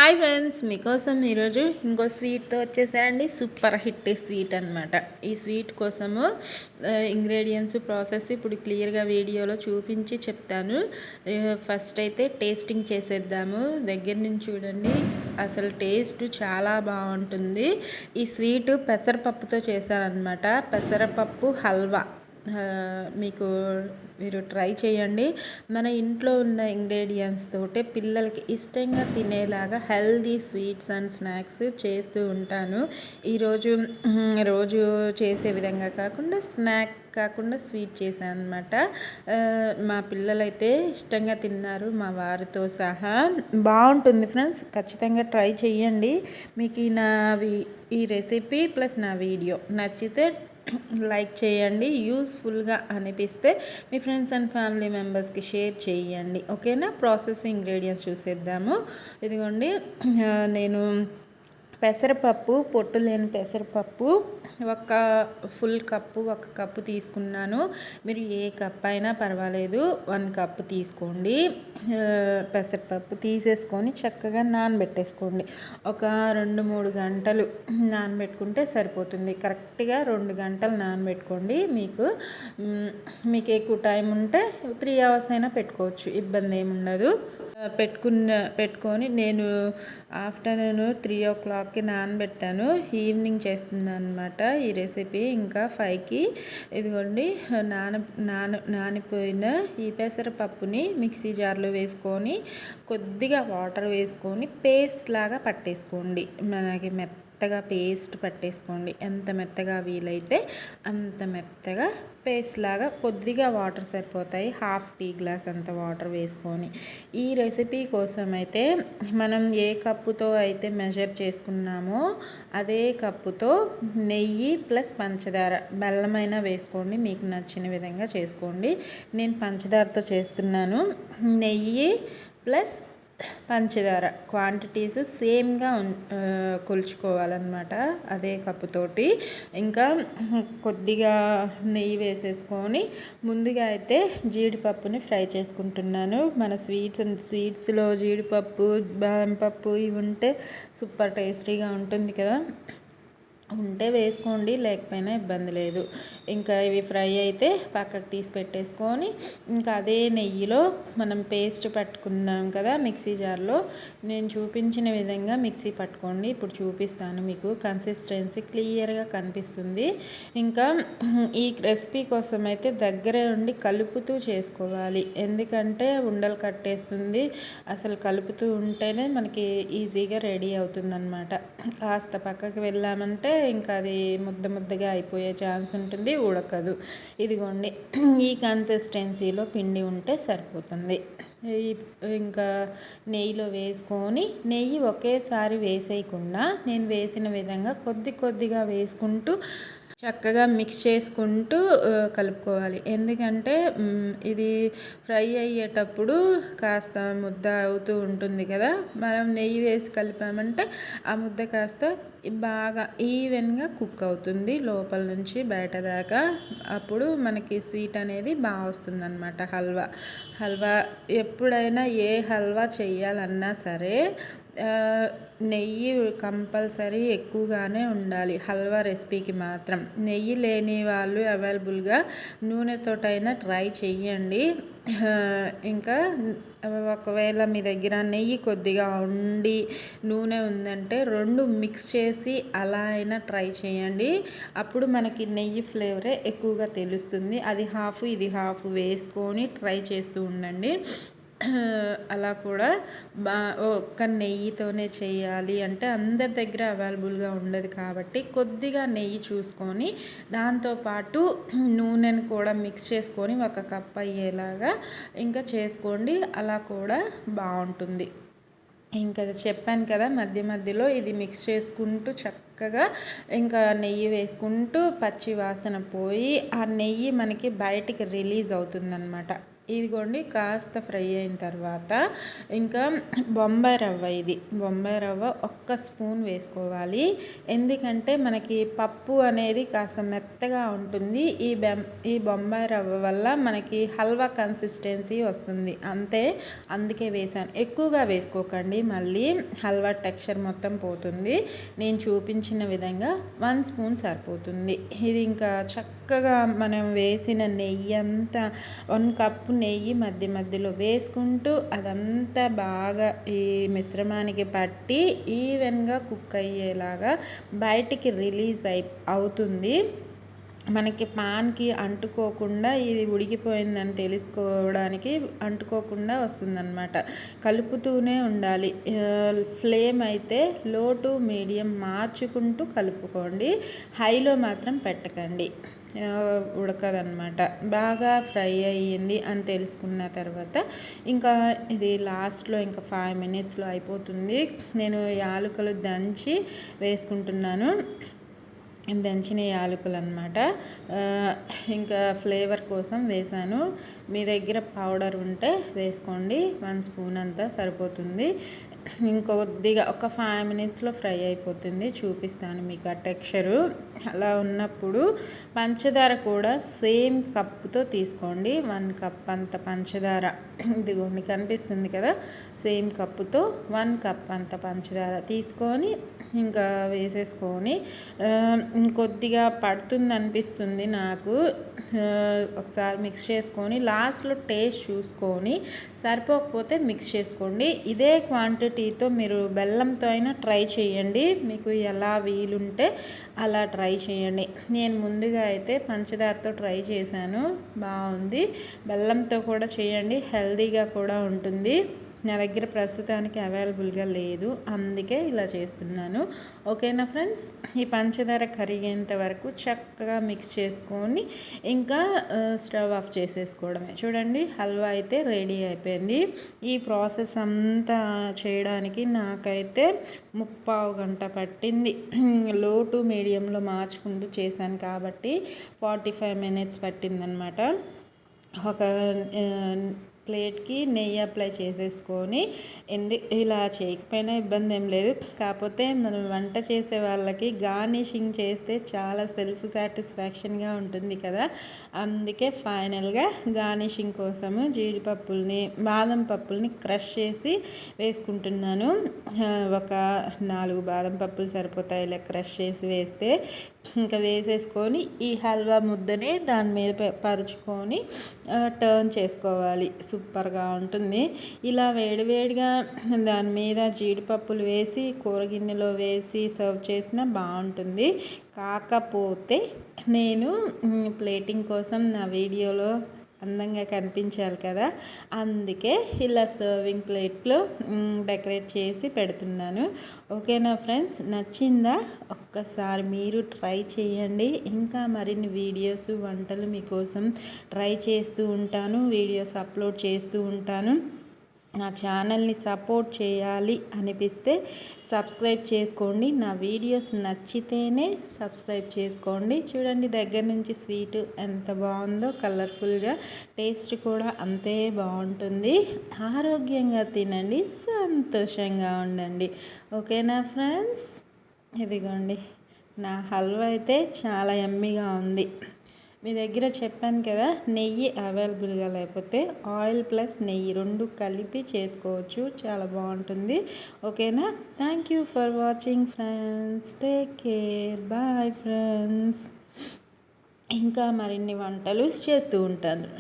Hi friends, మీకోసం ఈరోజు ఇంకో స్వీట్తో వచ్చేసారండి. సూపర్ హిట్ స్వీట్ అనమాట. ఈ స్వీట్ కోసము ఇంగ్రీడియంట్స్ ప్రాసెస్ ఇప్పుడు క్లియర్గా వీడియోలో చూపించి చెప్తాను. ఫస్ట్ అయితే టేస్టింగ్ చేసేద్దాము. దగ్గర నుంచి చూడండి, అసలు టేస్ట్ చాలా బాగుంటుంది. ఈ స్వీట్ పెసరపప్పుతో చేశారనమాట. పెసరపప్పు హల్వా మీరు ట్రై చేయండి. మన ఇంట్లో ఉన్న ఇంగ్రీడియంట్స్ తోటే పిల్లలకి ఇష్టంగా తినేలాగా హెల్దీ స్వీట్స్ అండ్ స్నాక్స్ చేస్తూ ఉంటాను. రోజు చేసే విధంగా కాకుండా స్నాక్ కాకుండా స్వీట్ చేశాను అనమాట. మా పిల్లలైతే ఇష్టంగా తిన్నారు, మా వారితో సహా. బాగుంటుంది ఫ్రెండ్స్, ఖచ్చితంగా ట్రై చేయండి. మీకు ఈ రెసిపీ ప్లస్ నా వీడియో నచ్చితే లైక్ చేయండి. యూస్ఫుల్గా అనిపిస్తే మీ ఫ్రెండ్స్ అండ్ ఫ్యామిలీ మెంబర్స్కి షేర్ చేయండి. ఓకేనా? ప్రాసెస్ ఇంగ్రీడియంట్స్ చూసేద్దాము. ఇదిగోండి, నేను పెసరపప్పు, పొట్టు లేని పెసరపప్పు ఫుల్ కప్పు, 1 కప్పు తీసుకున్నాను. మీరు ఏ కప్ అయినా పర్వాలేదు, 1 కప్పు తీసుకోండి. పెసరపప్పు తీసేసుకొని చక్కగా నానబెట్టేసుకోండి. ఒక 2-3 గంటలు నానబెట్టుకుంటే సరిపోతుంది. కరెక్ట్గా 2 గంటలు నానబెట్టుకోండి. మీకు ఎక్కువ టైం ఉంటే 3 అవర్స్ అయినా పెట్టుకోవచ్చు, ఇబ్బంది ఏమి ఉండదు. పెట్టుకొని నేను ఆఫ్టర్నూన్ 3 o'clockకి నానబెట్టాను. ఈవినింగ్ చేస్తున్నాను అనమాట ఈ రెసిపీ. ఇంకా 5కి ఇదిగోండి, నానిపోయిన ఈ పెసరపప్పుని మిక్సీ జార్లో వేసుకొని కొద్దిగా వాటర్ వేసుకొని పేస్ట్ లాగా పట్టేసుకోండి. మనకి మెత్తగా పేస్ట్ పట్టేసుకోండి. ఎంత మెత్తగా వీలైతే అంత మెత్తగా పేస్ట్ లాగా. కొద్దిగా వాటర్ సరిపోతాయి, 1/2 టీ గ్లాస్ అంత వాటర్ వేసుకొని. ఈ రెసిపీ కోసం అయితే మనం ఏ కప్పుతో అయితే మెజర్ చేసుకున్నామో అదే కప్పుతో నెయ్యి ప్లస్ పంచదార, బెల్లమైనా వేసుకోండి, మీకు నచ్చిన విధంగా చేసుకోండి. నేను పంచదారతో చేస్తున్నాను. నెయ్యి ప్లస్ పంచదార క్వాంటిటీస్ సేమ్గా కొలుచుకోవాలన్నమాట, అదే కప్పుతోటి. ఇంకా కొద్దిగా నెయ్యి వేసేసుకొని ముందుగా అయితే జీడిపప్పుని ఫ్రై చేసుకుంటున్నాను. మన స్వీట్స్లో జీడిపప్పు, బాదం పప్పు ఇవి ఉంటే సూపర్ టేస్టీగా ఉంటుంది కదా. ఉంటే వేసుకోండి, లేకపోయినా ఇబ్బంది లేదు. ఇంకా ఇవి ఫ్రై అయితే పక్కకు తీసి పెట్టేసుకొని, ఇంకా అదే నెయ్యిలో మనం పేస్ట్ పట్టుకున్నాం కదా మిక్సీ జార్లో, నేను చూపించిన విధంగా మిక్సీ పట్టుకోండి. ఇప్పుడు చూపిస్తాను, మీకు కన్సిస్టెన్సీ క్లియర్గా కనిపిస్తుంది. ఇంకా ఈ రెసిపీ కోసం అయితే దగ్గరే ఉండి కలుపుతూ చేసుకోవాలి, ఎందుకంటే ఉండలు కట్టేస్తుంది. అసలు కలుపుతూ ఉంటేనే మనకి ఈజీగా రెడీ అవుతుందన్నమాట. కాస్త పక్కకి వెళ్ళామంటే ఇంకా అది ముద్దగా అయిపోయే ఛాన్స్ ఉంటుంది, ఉడకదు. ఇదిగోండి, ఈ కన్సిస్టెన్సీలో పిండి ఉంటే సరిపోతుంది. ఇంకా నెయ్యిలో వేసుకొని, నెయ్యి ఒకేసారి వేసేయకుండా నేను వేసిన విధంగా కొద్దిగా వేసుకుంటూ చక్కగా మిక్స్ చేసుకుంటూ కలుపుకోవాలి. ఎందుకంటే ఇది ఫ్రై అయ్యేటప్పుడు కాస్త ముద్ద అవుతూ ఉంటుంది కదా, మనం నెయ్యి వేసి కలిపామంటే ఆ ముద్ద కాస్త బాగా ఈవెన్గా కుక్ అవుతుంది లోపల నుంచి బయట దాకా. అప్పుడు మనకి స్వీట్ అనేది బాగా వస్తుందన్నమాట. హల్వా ఎప్పుడైనా ఏ హల్వా చేయాలన్నా సరే నెయ్యి కంపల్సరీ ఎక్కువగానే ఉండాలి. హల్వా రెసిపీకి మాత్రం నెయ్యి లేని వాళ్ళు అవైలబుల్గా నూనెతోటైనా ట్రై చెయ్యండి. ఇంకా ఒకవేళ మీ దగ్గర నెయ్యి కొద్దిగా ఉండి నూనె ఉందంటే 2 మిక్స్ చేసి అలా అయినా ట్రై చేయండి. అప్పుడు మనకి నెయ్యి ఫ్లేవరే ఎక్కువగా తెలుస్తుంది. అది 1/2 ఇది 1/2 వేసుకొని ట్రై చేస్తూ ఉండండి. అలా కూడా ఒక్క నెయ్యితోనే చేయాలి అంటే అందరి దగ్గర అవైలబుల్గా ఉండదు కాబట్టి కొద్దిగా నెయ్యి చూసుకొని దాంతోపాటు నూనెను కూడా మిక్స్ చేసుకొని 1 కప్ అయ్యేలాగా ఇంకా చేసుకోండి. అలా కూడా బాగుంటుంది. ఇంకా చెప్పాను కదా, మధ్యలో ఇది మిక్స్ చేసుకుంటూ చక్కగా ఇంకా నెయ్యి వేసుకుంటూ పచ్చి వాసన పోయి ఆ నెయ్యి మనకి బయటికి రిలీజ్ అవుతుందన్నమాట. ఇదిగోండి కాస్త ఫ్రై అయిన తర్వాత ఇంకా బొంబాయి రవ్వ, ఇది బొంబాయి రవ్వ ఒక్క స్పూన్ వేసుకోవాలి. ఎందుకంటే మనకి పప్పు అనేది కాస్త మెత్తగా ఉంటుంది. ఈ బొంబాయి రవ్వ వల్ల మనకి హల్వా కన్సిస్టెన్సీ వస్తుంది అంతే, అందుకే వేసాను. ఎక్కువగా వేసుకోకండి, మళ్ళీ హల్వా టెక్స్చర్ మొత్తం పోతుంది. నేను చూపించిన విధంగా 1 స్పూన్ సరిపోతుంది. ఇది ఇంకా చక్కగా మనం వేసిన నెయ్యి అంతా 1 కప్పు నెయ్యి మధ్య మధ్యలో వేసుకుంటూ అదంతా బాగా ఈ మిశ్రమానికి పట్టి ఈవెన్గా కుక్ అయ్యేలాగా బయటికి రిలీజ్ అవుతుంది. మనకి పాన్కి అంటుకోకుండా ఇది ఉడికిపోయిందని తెలుసుకోవడానికి అంటుకోకుండా వస్తుందన్నమాట. కలుపుతూనే ఉండాలి. ఫ్లేమ్ అయితే లో టు మీడియం మార్చుకుంటూ కలుపుకోండి, హైలో మాత్రం పెట్టకండి, ఉడకదన్నమాట. బాగా ఫ్రై అయ్యింది అని తెలుసుకున్న తర్వాత ఇంకా ఇది లాస్ట్లో ఇంకా 5 మినిట్స్లో అయిపోతుంది. నేను యాలకులు దంచి వేసుకుంటున్నాను, దంచిన యాలకులు అన్నమాట. ఇంకా ఫ్లేవర్ కోసం వేసాను. మీ దగ్గర పౌడర్ ఉంటే వేసుకోండి, 1 స్పూన్ అంతా సరిపోతుంది. ఇంకొద్దిగా ఒక 5 మినిట్స్లో ఫ్రై అయిపోతుంది, చూపిస్తాను మీకు ఆ టెక్స్చరు. అలా ఉన్నప్పుడు పంచదార కూడా సేమ్ కప్పుతో తీసుకోండి, 1 కప్ అంత పంచదార, ఇదిగోండి కనిపిస్తుంది కదా, సేమ్ కప్పుతో 1 కప్ అంత పంచదార తీసుకొని ఇంకా వేసేసుకొని ఇంకొద్దిగా పడుతుంది అనిపిస్తుంది నాకు, ఒకసారి మిక్స్ చేసుకొని లాస్ట్లో టేస్ట్ చూసుకొని సరిపోకపోతే మిక్స్ చేసుకోండి. ఇదే క్వాంటిటీతో మీరు బెల్లంతో అయినా ట్రై చేయండి, మీకు ఎలా వీలుంటే అలా ట్రై చేయండి. నేను ముందుగా అయితే పంచదారతో ట్రై చేశాను, బాగుంది. బెల్లంతో కూడా చేయండి, హెల్తీగా కూడా ఉంటుంది. నా దగ్గర ప్రస్తుతానికి అవైలబుల్గా లేదు, అందుకే ఇలా చేస్తున్నాను. ఓకేనా ఫ్రెండ్స్, ఈ పంచదార కరిగేంత వరకు చక్కగా మిక్స్ చేసుకొని ఇంకా స్టవ్ ఆఫ్ చేసేసుకోవడమే. చూడండి హల్వా అయితే రెడీ అయిపోయింది. ఈ ప్రాసెస్ అంతా చేయడానికి నాకైతే 3/4 గంట పట్టింది. లో టు మీడియంలో మార్చుకుంటూ చేశాను కాబట్టి 45 మినిట్స్ పట్టిందనమాట. ఒక ప్లేట్కి నెయ్యి అప్లై చేసేసుకొని, ఇలా చేయకపోయినా ఇబ్బంది ఏం లేదు, కాకపోతే మనం వంట చేసే వాళ్ళకి గార్నిషింగ్ చేస్తే చాలా సెల్ఫ్ సాటిస్ఫాక్షన్గా ఉంటుంది కదా, అందుకే ఫైనల్గా గార్నిషింగ్ కోసము జీడిపప్పుల్ని బాదం పప్పుల్ని క్రష్ చేసి వేసుకుంటున్నాను. ఒక 4 బాదం పప్పులు సరిపోతాయి ఇలా క్రష్ చేసి వేస్తే. ఇంకా వేసేసుకొని ఈ హల్వా ముద్దని దాని మీద పరుచుకొని టర్న్ చేసుకోవాలి, సూపర్గా ఉంటుంది. ఇలా వేడివేడిగా దాని మీద జీడిపప్పులు వేసి కూరగిన్నెలో వేసి సర్వ్ చేసినా బాగుంటుంది. కాకపోతే నేను ప్లేటింగ్ కోసం నా వీడియోలో అందంగా కనిపించాలి కదా, అందుకే ఇలా సర్వింగ్ ప్లేట్లో డెకరేట్ చేసి పెడుతున్నాను. ఓకేనా ఫ్రెండ్స్, నచ్చిందా? ఒక్కసారి మీరు ట్రై చేయండి. ఇంకా మరిన్ని వీడియోస్ వంటలు మీకోసం ట్రై చేస్తూ ఉంటాను, వీడియోస్ అప్లోడ్ చేస్తూ ఉంటాను. నా ఛానల్ని సపోర్ట్ చేయాలి అనిపిస్తే సబ్స్క్రైబ్ చేసుకోండి. నా వీడియోస్ నచ్చితేనే సబ్స్క్రైబ్ చేసుకోండి. చూడండి దగ్గర నుంచి స్వీట్ ఎంత బాగుందో, కలర్ఫుల్గా, టేస్ట్ కూడా అంతే బాగుంటుంది. ఆరోగ్యంగా తినండి, సంతోషంగా ఉండండి. ఓకేనా ఫ్రెండ్స్, ఇదిగోండి నా హల్వా అయితే చాలా యమ్మీగా ఉంది. మీ దగ్గర చెప్పాను కదా, నెయ్యి అవైలబుల్గా లేకపోతే ఆయిల్ ప్లస్ నెయ్యి 2 కలిపి చేసుకోవచ్చు, చాలా బాగుంటుంది. ఓకేనా, thank you for watching friends, take care, bye friends. ఇంకా మరిన్ని వంటలు చేస్తూ ఉంటాను.